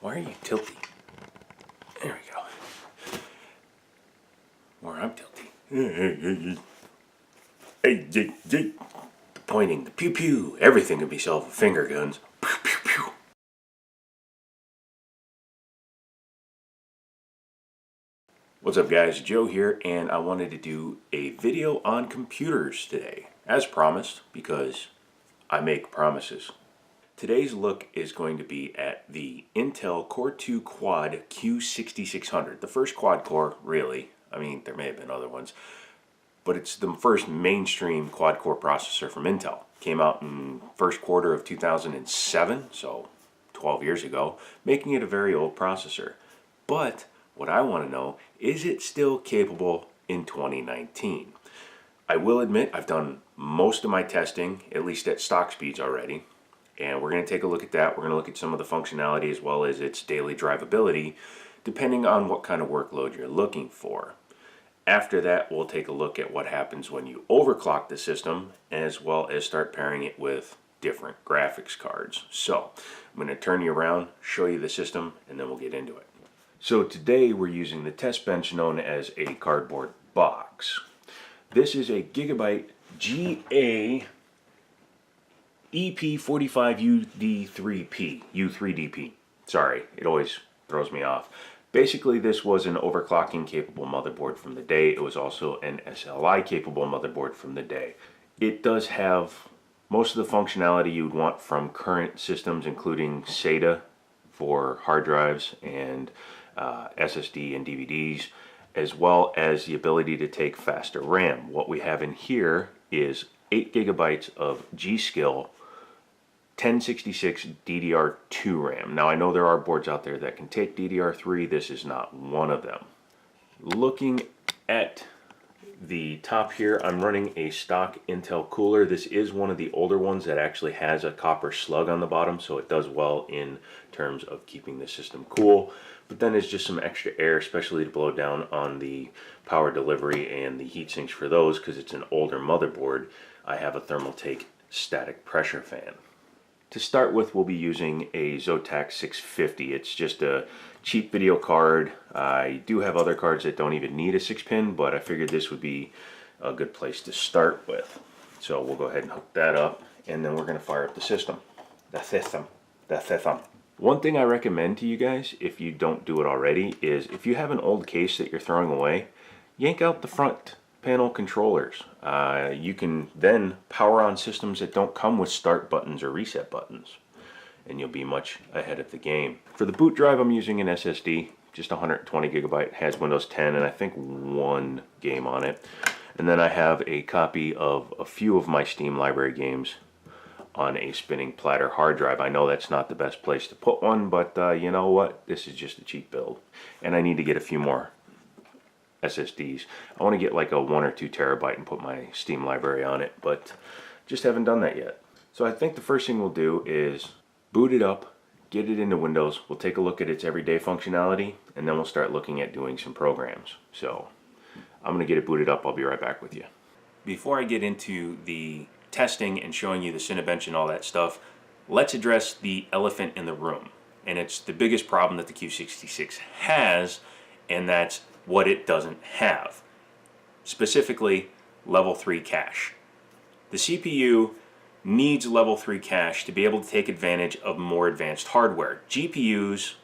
Why are you tilty? There we go. Or I'm tilty. Hey, the pointing, the pew pew, everything can be solved with finger guns. Pew pew pew. What's up guys, Joe here, and I wanted to do a video on computers today, as promised, because I make promises. Today's look is going to be at the Intel Core 2 Quad Q6600, the first quad core, really. I mean, there may have been other ones, but it's the first mainstream quad core processor from Intel. Came out in first quarter of 2007, so 12 years ago, making it a very old processor. But what I want to know, is it still capable in 2019? I will admit I've done most of my testing, at least at stock speeds already, and we're going to take a look at that. We're going to look at some of the functionality as well as its daily drivability, depending on what kind of workload you're looking for. After that, we'll take a look at what happens when you overclock the system, as well as start pairing it with different graphics cards. So I'm going to turn you around, show you the system, and then we'll get into it. So today we're using the test bench known as a cardboard box. This is a Gigabyte GA EP45UD3P, U3DP. Sorry, it always throws me off. Basically, this was an overclocking capable motherboard from the day. It was also an SLI capable motherboard from the day. It does have most of the functionality you would want from current systems, including SATA for hard drives and SSD and DVDs, as well as the ability to take faster RAM. What we have in here is 8 gigabytes of G.Skill 1066 DDR2 RAM. Now I know there are boards out there that can take DDR3. This is not one of them. Looking at the top here, I'm running a stock Intel cooler. This is one of the older ones that actually has a copper slug on the bottom, so it does well in terms of keeping the system cool. But then there's just some extra air, especially to blow down on the power delivery and the heat sinks for those, because it's an older motherboard. I have a Thermaltake static pressure fan. To start with, we'll be using a Zotac 650. It's just a cheap video card. I do have other cards that don't even need a 6-pin, but I figured this would be a good place to start with. So we'll go ahead and hook that up, and then we're going to fire up the system. The system. One thing I recommend to you guys, if you don't do it already, is if you have an old case that you're throwing away, yank out the front panel controllers. You can then power on systems that don't come with start buttons or reset buttons, and you'll be much ahead of the game. For the boot drive, I'm using an SSD, just 120 gigabyte, has Windows 10 and I think one game on it. And then I have a copy of a few of my Steam library games on a spinning platter hard drive. I know that's not the best place to put one, but you know what? This is just a cheap build, and I need to get a few more SSDs. I want to get like a 1 or 2 terabyte and put my Steam library on it, but just haven't done that yet. So I think the first thing we'll do is boot it up, get it into Windows. We'll take a look at its everyday functionality, and then we'll start looking at doing some programs. So I'm going to get it booted up. I'll be right back with you. Before I get into the testing and showing you the Cinebench and all that stuff, let's address the elephant in the room. And it's the biggest problem that the Q66 has, and that's what it doesn't have. Specifically, level 3 cache. The CPU needs level 3 cache to be able to take advantage of more advanced hardware. GPUs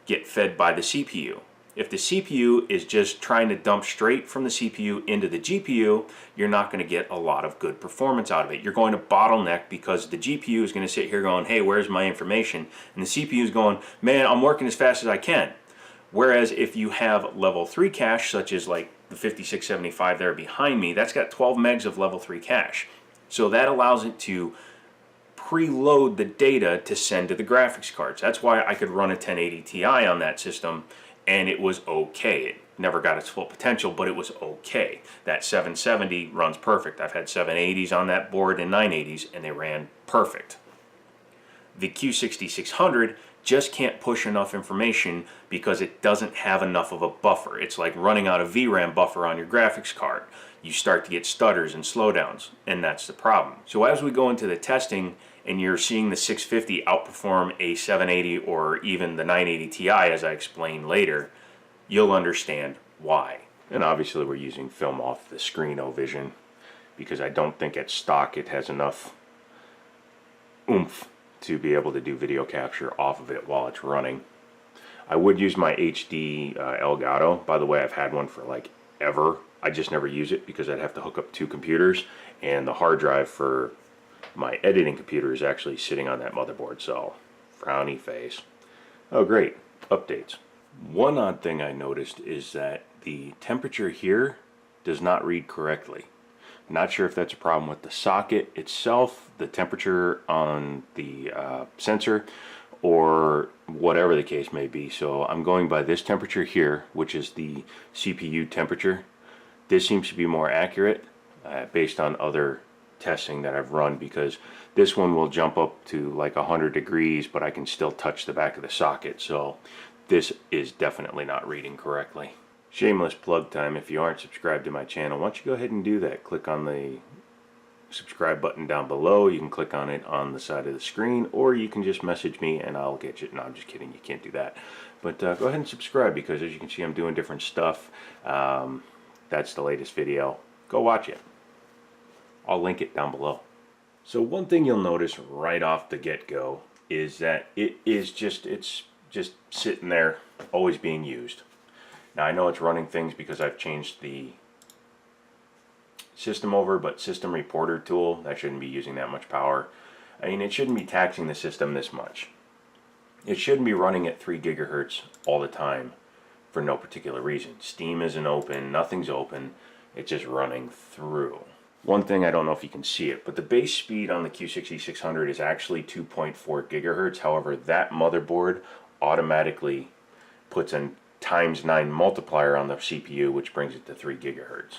get fed by the CPU. If the CPU is just trying to dump straight from the CPU into the GPU, you're not going to get a lot of good performance out of it. You're going to bottleneck because the GPU is going to sit here going, hey, where's my information? And the CPU is going, man, I'm working as fast as I can. Whereas if you have level 3 cache, such as like the 5675 there behind me, that's got 12 megs of level 3 cache. So that allows it to preload the data to send to the graphics cards. That's why I could run a 1080 Ti on that system, and it was okay. It never got its full potential, but it was okay. That 770 runs perfect. I've had 780s on that board and 980s, and they ran perfect. The Q6600 just can't push enough information because it doesn't have enough of a buffer. It's like running out of VRAM buffer on your graphics card. You start to get stutters and slowdowns, and that's the problem. So as we go into the testing and you're seeing the 650 outperform a 780 or even the 980 Ti, as I explain later, you'll understand why. And obviously we're using film off the screen O-Vision because I don't think at stock it has enough oomph to be able to do video capture off of it while it's running. I would use my HD Elgato. By the way, I've had one for like ever. I just never use it because I'd have to hook up two computers, and the hard drive for my editing computer is actually sitting on that motherboard, so frowny face. Oh great, updates. One odd thing I noticed is that the temperature here does not read correctly. Not sure if that's a problem with the socket itself, the temperature on the sensor, or whatever the case may be. So I'm going by this temperature here, which is the CPU temperature. This seems to be more accurate based on other testing that I've run, because this one will jump up to like 100 degrees, but I can still touch the back of the socket. So this is definitely not reading correctly. Shameless plug time. If you aren't subscribed to my channel, why don't you go ahead and do that. Click on the subscribe button down below. You can click on it on the side of the screen, or you can just message me and I'll get you. No, I'm just kidding, you can't do that. But go ahead and subscribe, because as you can see, I'm doing different stuff. That's the latest video. Go watch it. I'll link it down below. So one thing you'll notice right off the get-go is that it's just sitting there, always being used. Now I know it's running things because I've changed the system over, but system reporter tool, that shouldn't be using that much power. I mean, it shouldn't be taxing the system this much. It shouldn't be running at 3 gigahertz all the time for no particular reason. Steam isn't open, nothing's open, it's just running through. One thing, I don't know if you can see it, but the base speed on the Q6600 is actually 2.4 gigahertz. However, that motherboard automatically puts a ×9 multiplier on the CPU, which brings it to 3 gigahertz.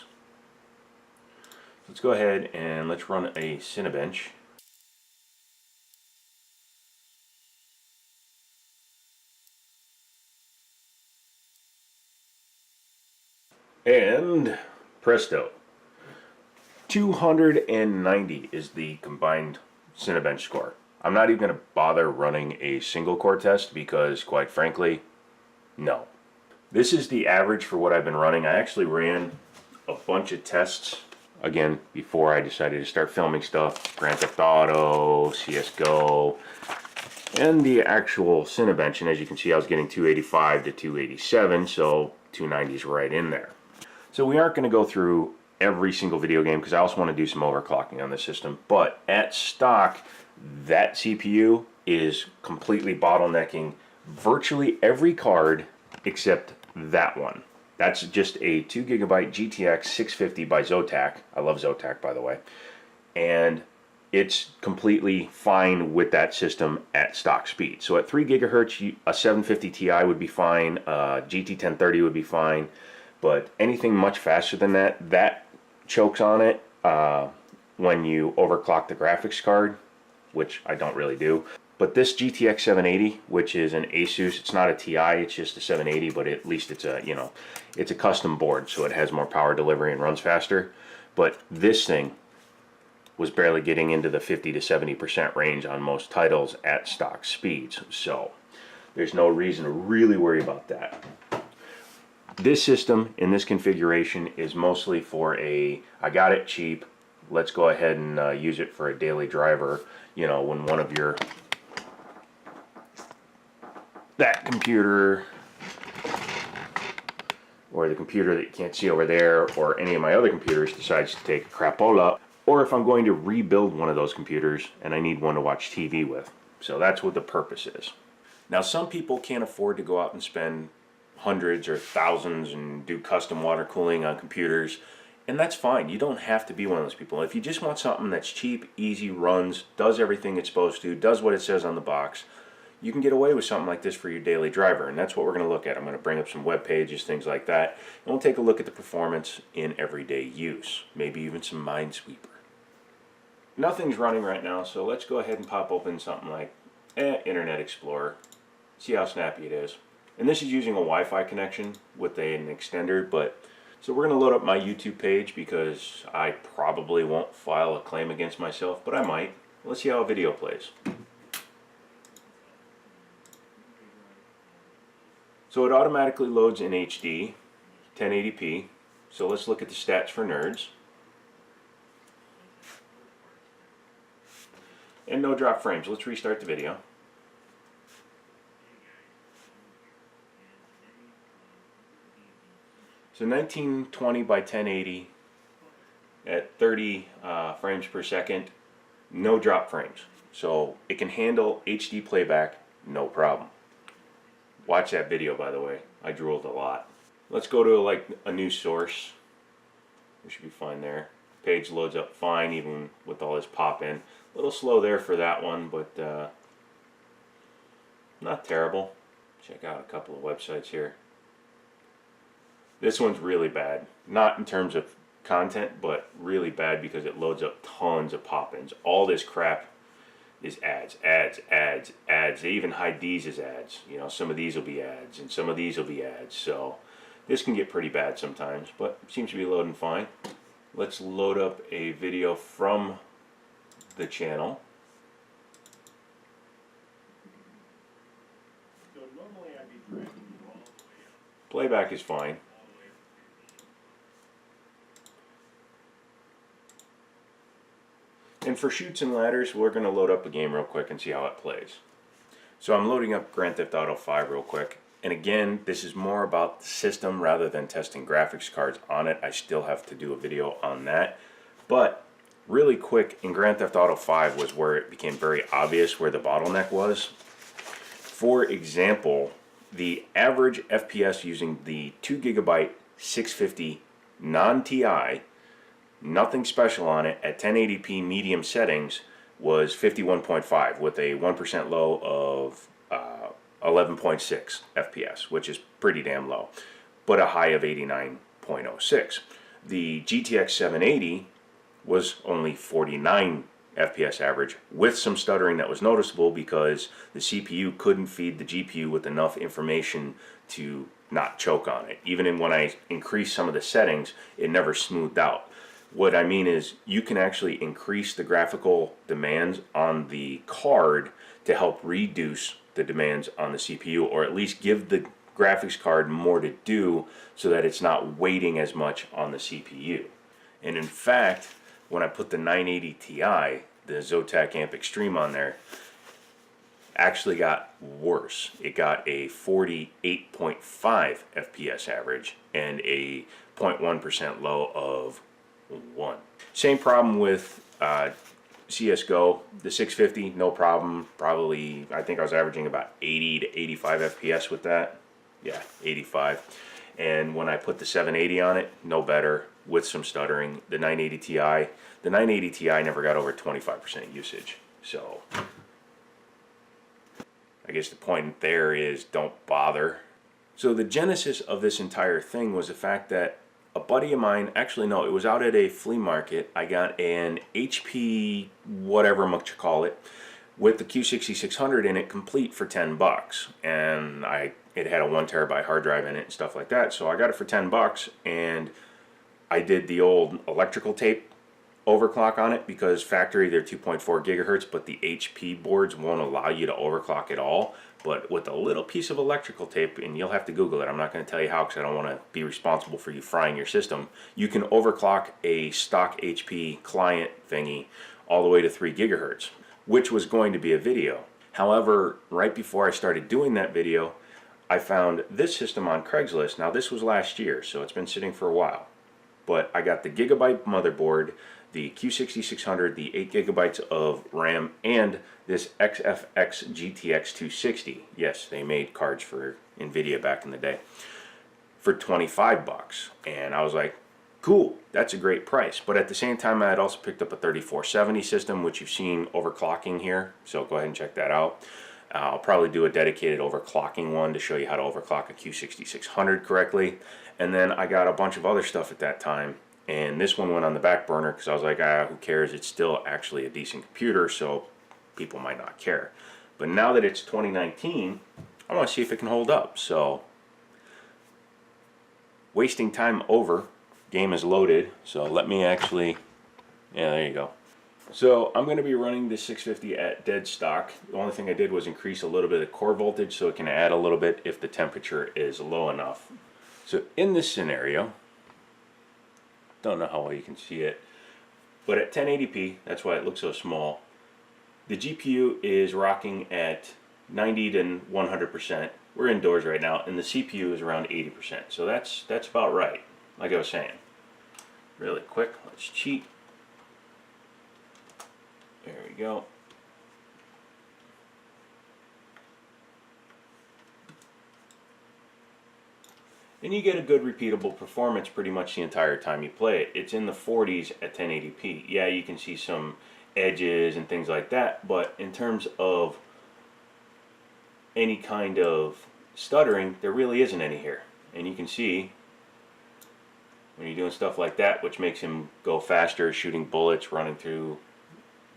Let's go ahead and let's run a Cinebench. And presto, 290 is the combined Cinebench score. I'm not even going to bother running a single core test because, quite frankly, no. This is the average for what I've been running. I actually ran a bunch of tests, again, before I decided to start filming stuff. Grand Theft Auto, CSGO, and the actual Cinebench. And as you can see, I was getting 285 to 287, so 290 is right in there. So we aren't going to go through every single video game because I also want to do some overclocking on the system. But at stock, that CPU is completely bottlenecking virtually every card except that one. That's just a 2 gigabyte GTX 650 by Zotac. I love Zotac, by the way. And it's completely fine with that system at stock speed. So at 3 gigahertz, a 750 Ti would be fine, GT 1030 would be fine, but anything much faster than that, that chokes on it when you overclock the graphics card, which I don't really do. But this GTX 780, which is an Asus, it's not a Ti, it's just a 780, but at least it's a, you know, it's a custom board, so it has more power delivery and runs faster. But this thing was barely getting into the 50 to 70% range on most titles at stock speeds, so there's no reason to really worry about that. This system in this configuration is mostly for I got it cheap, let's go ahead and use it for a daily driver. You know, when one of your, that computer, or the computer that you can't see over there, or any of my other computers decides to take a crapola, or if I'm going to rebuild one of those computers and I need one to watch TV with. So that's what the purpose is. Now some people can't afford to go out and spend hundreds or thousands and do custom water cooling on computers, and that's fine. You don't have to be one of those people. If you just want something that's cheap, easy, runs, does everything it's supposed to, does what it says on the box, you can get away with something like this for your daily driver, and that's what we're going to look at. I'm going to bring up some web pages, things like that, and we'll take a look at the performance in everyday use, maybe even some Minesweeper. Nothing's running right now, so let's go ahead and pop open something like Internet Explorer, see how snappy it is. And this is using a Wi-Fi connection with an extender, but so we're going to load up my YouTube page because I probably won't file a claim against myself, but I might. Let's see how a video plays. So it automatically loads in HD, 1080p. So let's look at the stats for nerds. And no drop frames. Let's restart the video. So 1920 by 1080 at 30 frames per second, no drop frames. So it can handle HD playback, no problem. Watch that video, by the way. I drooled a lot. Let's go to like a new source. We should be fine there. Page loads up fine, even with all this pop-in. A little slow there for that one, but not terrible. Check out a couple of websites here. This one's really bad. Not in terms of content, but really bad because it loads up tons of pop-ins. All this crap is ads, ads, ads, ads. They even hide these as ads. You know, some of these will be ads, and some of these will be ads. So this can get pretty bad sometimes, but seems to be loading fine. Let's load up a video from the channel. So normally I'd be dragging you all the way up. Playback is fine. And for chutes and ladders, we're going to load up a game real quick and see how it plays. So I'm loading up Grand Theft Auto 5 real quick. And again, this is more about the system rather than testing graphics cards on it. I still have to do a video on that. But really quick, in Grand Theft Auto 5 was where it became very obvious where the bottleneck was. For example, the average FPS using the 2GB 650 non-TI, nothing special on it, at 1080p medium settings was 51.5 with a 1% low of 11.6 FPS, which is pretty damn low, but a high of 89.06. The GTX 780 was only 49 FPS average with some stuttering that was noticeable because the CPU couldn't feed the GPU with enough information to not choke on it. Even when I increased some of the settings, it never smoothed out. What I mean is you can actually increase the graphical demands on the card to help reduce the demands on the CPU, or at least give the graphics card more to do so that it's not waiting as much on the CPU. And in fact, when I put the 980 Ti, the Zotac Amp Extreme on there, actually got worse. It got a 48.5 FPS average and a 0.1% low of 1. Same problem with CSGO, the 650, no problem. Probably, I think I was averaging about 80 to 85 FPS with that. Yeah, 85. And when I put the 780 on it, no better, with some stuttering. The 980 Ti never got over 25% usage. So I guess the point there is don't bother. So the genesis of this entire thing was the fact that a buddy of mine, actually no, it was out at a flea market. I got an HP, whatever much you call it, with the Q6600 in it complete for 10 bucks. And it had a 1 terabyte hard drive in it and stuff like that. So I got it for 10 bucks and I did the old electrical tape overclock on it because factory they're 2.4 gigahertz, but the HP boards won't allow you to overclock at all. But with a little piece of electrical tape, and you'll have to Google it, I'm not going to tell you how because I don't want to be responsible for you frying your system, you can overclock a stock HP client thingy all the way to 3 gigahertz, which was going to be a video. However, right before I started doing that video, I found this system on Craigslist. Now this was last year, so it's been sitting for a while. But I got the Gigabyte motherboard, the Q6600, the 8 gigabytes of RAM, and this XFX GTX 260. Yes, they made cards for NVIDIA back in the day for 25 bucks. And I was like, cool, that's a great price. But at the same time, I had also picked up a 3470 system, which you've seen overclocking here. So go ahead and check that out. I'll probably do a dedicated overclocking one to show you how to overclock a Q6600 correctly. And then I got a bunch of other stuff at that time. And this one went on the back burner because I was like, who cares? It's still actually a decent computer, so people might not care. But now that it's 2019, I want to see if it can hold up. So, wasting time over. Game is loaded, so let me actually, yeah, there you go. So I'm going to be running the 650 at dead stock. The only thing I did was increase a little bit of core voltage so it can add a little bit if the temperature is low enough. So in this scenario, don't know how well you can see it, but at 1080p, that's why it looks so small, the GPU is rocking at 90 to 100%. We're indoors right now, and the CPU is around 80%. So that's about right, like I was saying. Really quick, let's cheat. There we go. And you get a good repeatable performance pretty much the entire time you play it. It's in the 40s at 1080p. Yeah, you can see some edges and things like that, but in terms of any kind of stuttering, there really isn't any here. And you can see when you're doing stuff like that, which makes him go faster, shooting bullets, running through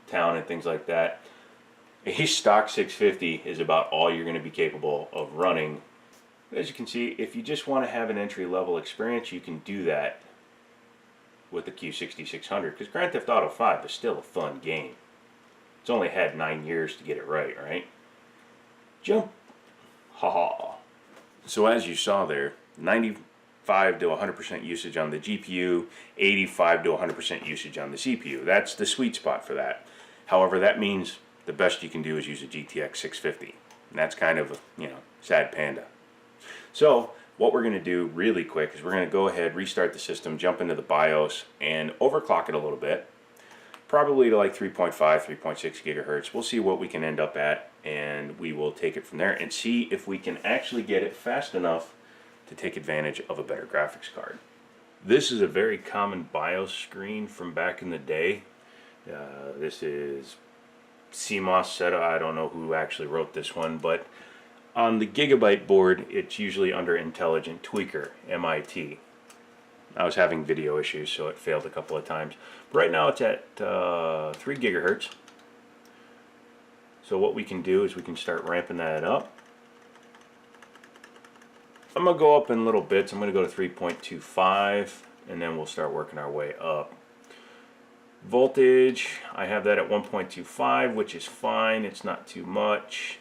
town and things like that. A stock 650 is about all you're going to be capable of running. As you can see, if you just want to have an entry-level experience, you can do that with the Q6600, because Grand Theft Auto 5 is still a fun game. It's only had 9 years to get it right, right? Jump! Ha ha! So as you saw there, 95 to 100% usage on the GPU, 85 to 100% usage on the CPU. That's the sweet spot for that. However, that means the best you can do is use a GTX 650. And that's kind of, sad panda. So what we're going to do really quick is we're going to go ahead, restart the system, jump into the BIOS, and overclock it a little bit. Probably to like 3.5, 3.6 gigahertz. We'll see what we can end up at, and we will take it from there and see if we can actually get it fast enough to take advantage of a better graphics card. This is a very common BIOS screen from back in the day. This is CMOS setup. I don't know who actually wrote this one, but on the Gigabyte board, it's usually under Intelligent Tweaker, MIT. I was having video issues, so it failed a couple of times. But right now it's at 3 gigahertz. So what we can do is we can start ramping that up. I'm going to go up in little bits. I'm going to go to 3.25, and then we'll start working our way up. Voltage, I have that at 1.25, which is fine. It's not too much.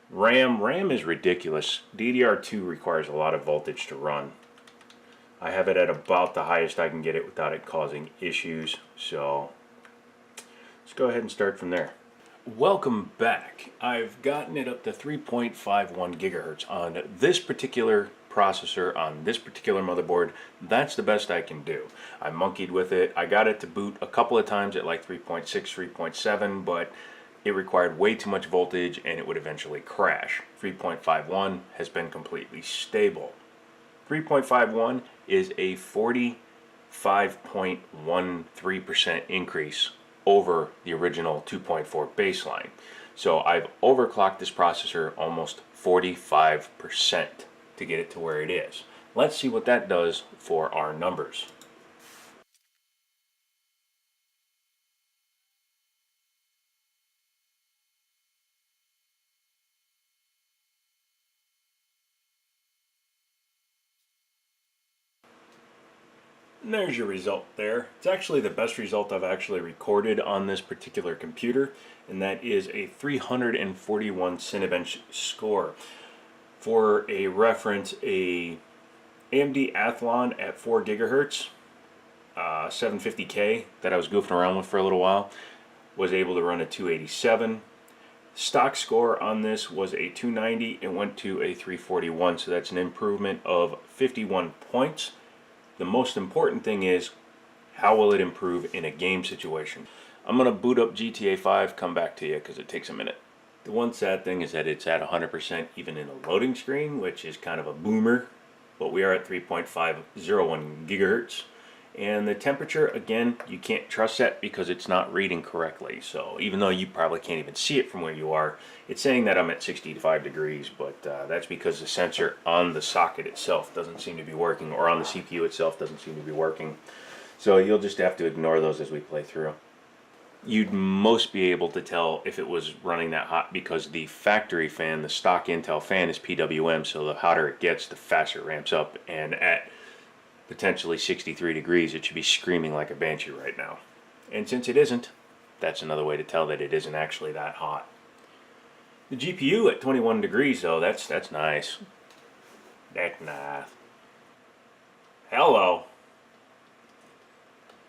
RAM is ridiculous. DDR2 requires a lot of voltage to run. I have it at about the highest I can get it without it causing issues. So let's go ahead and start from there. Welcome back. I've gotten it up to 3.51 gigahertz on this particular processor, on this particular motherboard. That's the best I can do. I monkeyed with it. I got it to boot a couple of times at like 3.6, 3.7, but it required way too much voltage and it would eventually crash. 3.51 has been completely stable. 3.51 is a 45.13% increase over the original 2.4 baseline. So I've overclocked this processor almost 45% to get it to where it is. Let's see what that does for our numbers. And there's your result there. It's actually the best result I've actually recorded on this particular computer, and that is a 341 Cinebench score. For a reference, a AMD Athlon at 4 gigahertz, 750K that I was goofing around with for a little while, was able to run a 287. Stock score on this was a 290. It went to a 341, so that's an improvement of 51 points. The most important thing is, how will it improve in a game situation? I'm going to boot up GTA 5, come back to you because it takes a minute. The one sad thing is that it's at 100% even in a loading screen, which is kind of a boomer, but we are at 3.501 gigahertz. And the temperature, again, you can't trust that because it's not reading correctly. So even though you probably can't even see it from where you are, it's saying that I'm at 65 degrees, but that's because the sensor on the socket itself doesn't seem to be working, or on the CPU itself doesn't seem to be working. So you'll just have to ignore those as we play through. You'd most be able to tell if it was running that hot because the factory fan, the stock Intel fan, is PWM, so the hotter it gets, the faster it ramps up. And at potentially 63 degrees, it should be screaming like a banshee right now. And since it isn't, that's another way to tell that it isn't actually that hot. The GPU at 21 degrees though, that's nice. That's nice. Hello.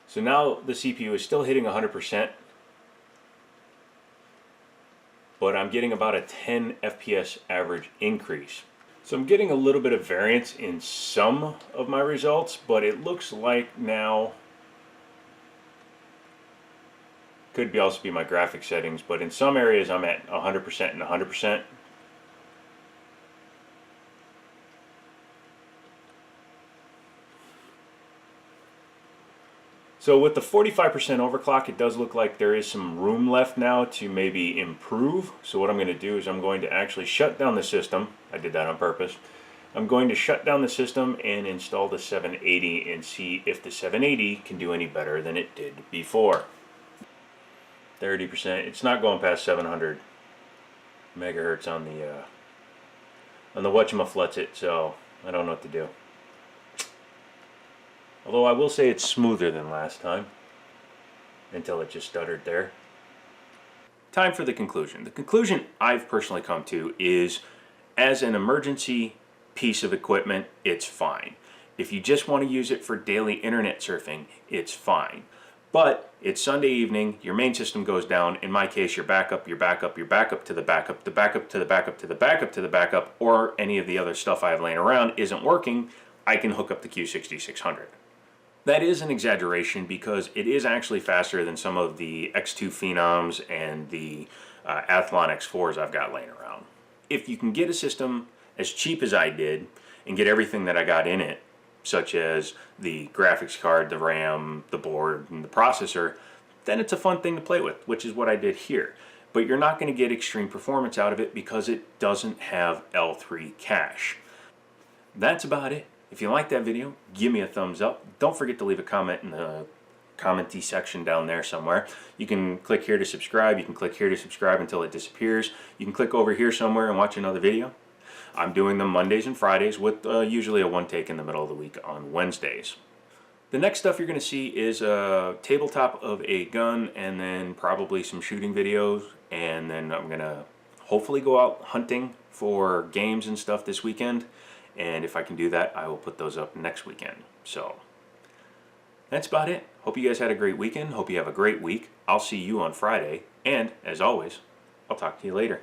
So now the CPU is still hitting 100%, but I'm getting about a 10 FPS average increase. So I'm getting a little bit of variance in some of my results, but it looks like now, could also be my graphic settings, but in some areas I'm at 100% and 100%. So with the 45% overclock, it does look like there is some room left now to maybe improve. So what I'm going to do is I'm going to actually shut down the system. I did that on purpose. I'm going to shut down the system and install the 780 and see if the 780 can do any better than it did before. 30%. It's not going past 700 megahertz on the whatchamaflutzit, so I don't know what to do. Although I will say it's smoother than last time, until it just stuttered there. Time for the conclusion. The conclusion I've personally come to is, as an emergency piece of equipment, it's fine. If you just want to use it for daily internet surfing, it's fine. But it's Sunday evening, your main system goes down. In my case, your backup to the backup, the backup to the backup to the backup to the backup, or any of the other stuff I have laying around isn't working, I can hook up the Q6600. That is an exaggeration because it is actually faster than some of the X2 Phenoms and the Athlon X4s I've got laying around. If you can get a system as cheap as I did and get everything that I got in it, such as the graphics card, the RAM, the board, and the processor, then it's a fun thing to play with, which is what I did here. But you're not going to get extreme performance out of it because it doesn't have L3 cache. That's about it. If you like that video, give me a thumbs up. Don't forget to leave a comment in the commenty section down there somewhere. You can click here to subscribe. You can click here to subscribe until it disappears. You can click over here somewhere and watch another video. I'm doing them Mondays and Fridays with usually a one take in the middle of the week on Wednesdays. The next stuff you're going to see is a tabletop of a gun and then probably some shooting videos. And then I'm going to hopefully go out hunting for games and stuff this weekend. And if I can do that, I will put those up next weekend. So that's about it. Hope you guys had a great weekend. Hope you have a great week. I'll see you on Friday. And as always, I'll talk to you later.